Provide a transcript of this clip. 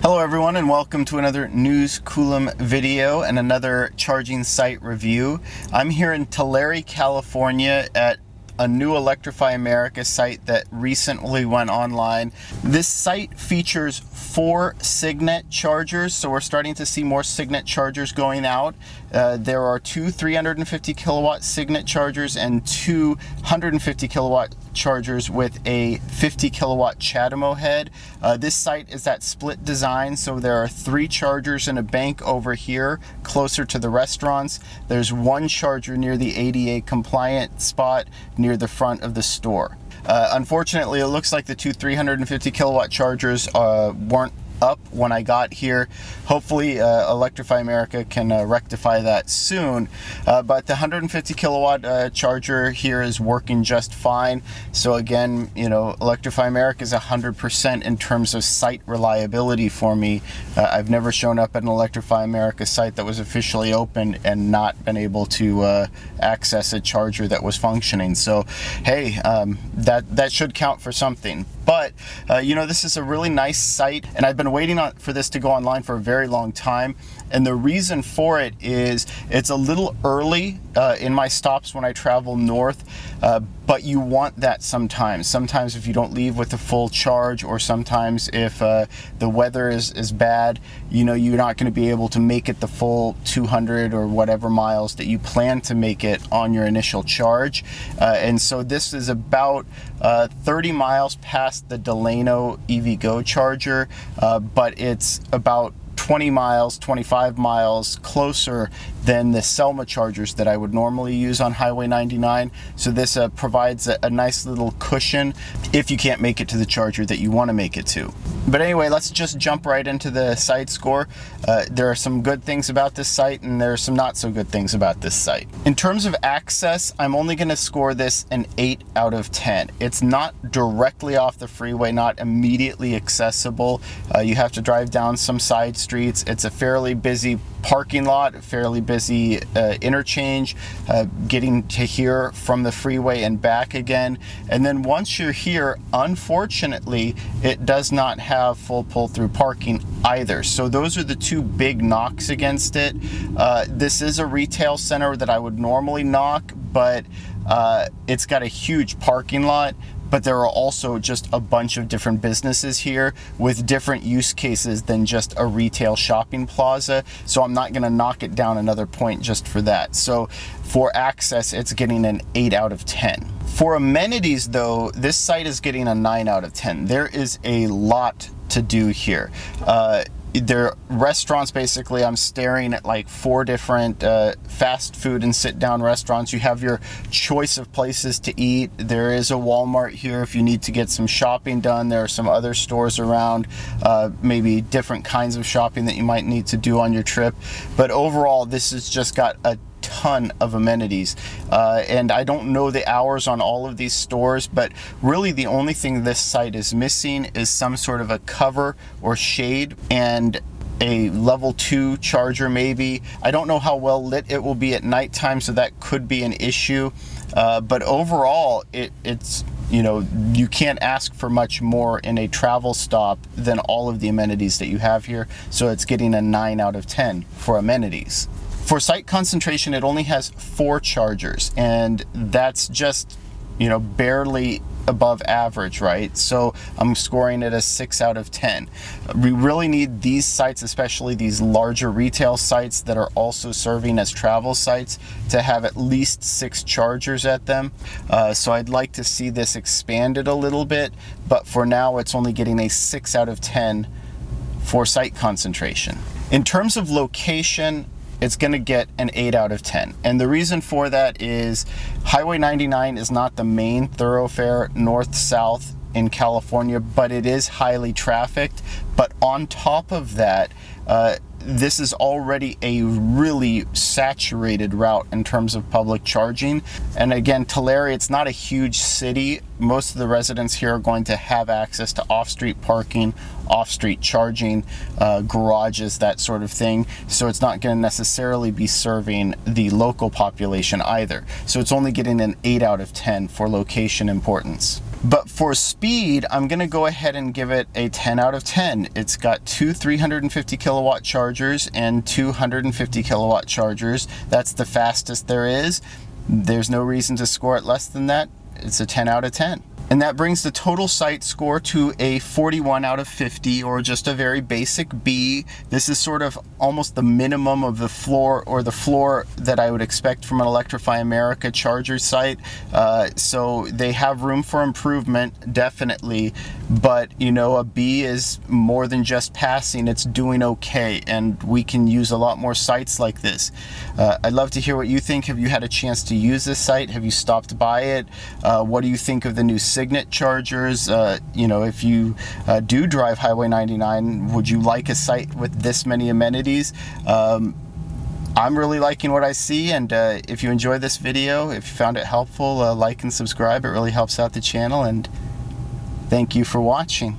Hello everyone, and welcome to another News Coolum video and another charging site review. I'm here in Tulare, California at a new Electrify America site that recently went online. This site features 4 Signet chargers, so we're starting to see more Signet chargers going out. There are 2 350 kilowatt Signet chargers and 2 150 kilowatt chargers with a 50 kilowatt CHAdeMO head. This site is that split design, so there are 3 chargers in a bank over here closer to the restaurants. There's 1 charger near the ADA compliant spot near the front of the store. Unfortunately, it looks like the 2 350 kilowatt chargers weren't up when I got here. Hopefully Electrify America can rectify that soon, but the 150 kilowatt charger here is working just fine. So again, you know, Electrify America is 100% in terms of site reliability for me. I've never shown up at an Electrify America site that was officially open and not been able to access a charger that was functioning. So hey, that should count for something. But you know, this is a really nice site, and I've been waiting for this to go online for a very long time. And the reason for it is it's a little early in my stops when I travel north, but you want that sometimes. Sometimes if you don't leave with a full charge, or sometimes if the weather is bad, you know, you're not going to be able to make it the full 200 or whatever miles that you plan to make it on your initial charge. And so this is about 30 miles past the Delano EVgo charger, but it's about 20 miles, 25 miles closer than the Selma chargers that I would normally use on Highway 99. So this provides a nice little cushion if you can't make it to the charger that you want to make it to. But anyway, let's just jump right into the site score. There are some good things about this site, and there are some not so good things about this site. In terms of access, I'm only going to score this an 8 out of 10. It's not directly off the freeway, not immediately accessible. You have to drive down some side streets. It's a fairly busy parking lot, fairly busy interchange, getting to here from the freeway and back again. And then once you're here, unfortunately, it does not have full pull-through parking either. So those are the 2 big knocks against it. This is a retail center that I would normally knock, but it's got a huge parking lot. But there are also just a bunch of different businesses here with different use cases than just a retail shopping plaza. So I'm not gonna knock it down another point just for that. So for access, it's getting an 8 out of 10. For amenities though, this site is getting a 9 out of 10. There is a lot to do here. There are restaurants. Basically, I'm staring at like 4 different fast food and sit down restaurants. You have your choice of places to eat. There is a Walmart here if you need to get some shopping done. There are some other stores around, maybe different kinds of shopping that you might need to do on your trip. But overall, this has just got a ton of amenities, and I don't know the hours on all of these stores, but really the only thing this site is missing is some sort of a cover or shade and a level 2 charger maybe. I don't know how well lit it will be at nighttime, so that could be an issue, but overall it's, you know, you can't ask for much more in a travel stop than all of the amenities that you have here. So it's getting a 9 out of 10 for amenities. For site concentration, it only has 4 chargers, and that's just, you know, barely above average, right? So I'm scoring it a 6 out of 10. We really need these sites, especially these larger retail sites that are also serving as travel sites, to have at least 6 chargers at them. So I'd like to see this expanded a little bit, but for now it's only getting a 6 out of 10 for site concentration. In terms of location, it's going to get an 8 out of 10. And the reason for that is Highway 99 is not the main thoroughfare north-south in California, but it is highly trafficked. But on top of that, this is already a really saturated route in terms of public charging. And again, Tulare, it's not a huge city. Most of the residents here are going to have access to off-street parking, off-street charging, garages, that sort of thing. So it's not going to necessarily be serving the local population either. So it's only getting an 8 out of 10 for location importance. But for speed, I'm going to go ahead and give it a 10 out of 10. It's got two 350 kilowatt chargers and 250 kilowatt chargers. That's the fastest there is. There's no reason to score it less than that. It's a 10 out of 10. And that brings the total site score to a 41 out of 50, or just a very basic B. This is sort of almost the minimum of the floor, or the floor that I would expect from an Electrify America charger site. So they have room for improvement, definitely. But you know, a B is more than just passing, it's doing okay. And we can use a lot more sites like this. I'd love to hear what you think. Have you had a chance to use this site? Have you stopped by it? What do you think of the new Signet chargers? You know, if you do drive Highway 99, would you like a site with this many amenities? I'm really liking what I see, and if you enjoyed this video, if you found it helpful, like and subscribe. It really helps out the channel, and thank you for watching.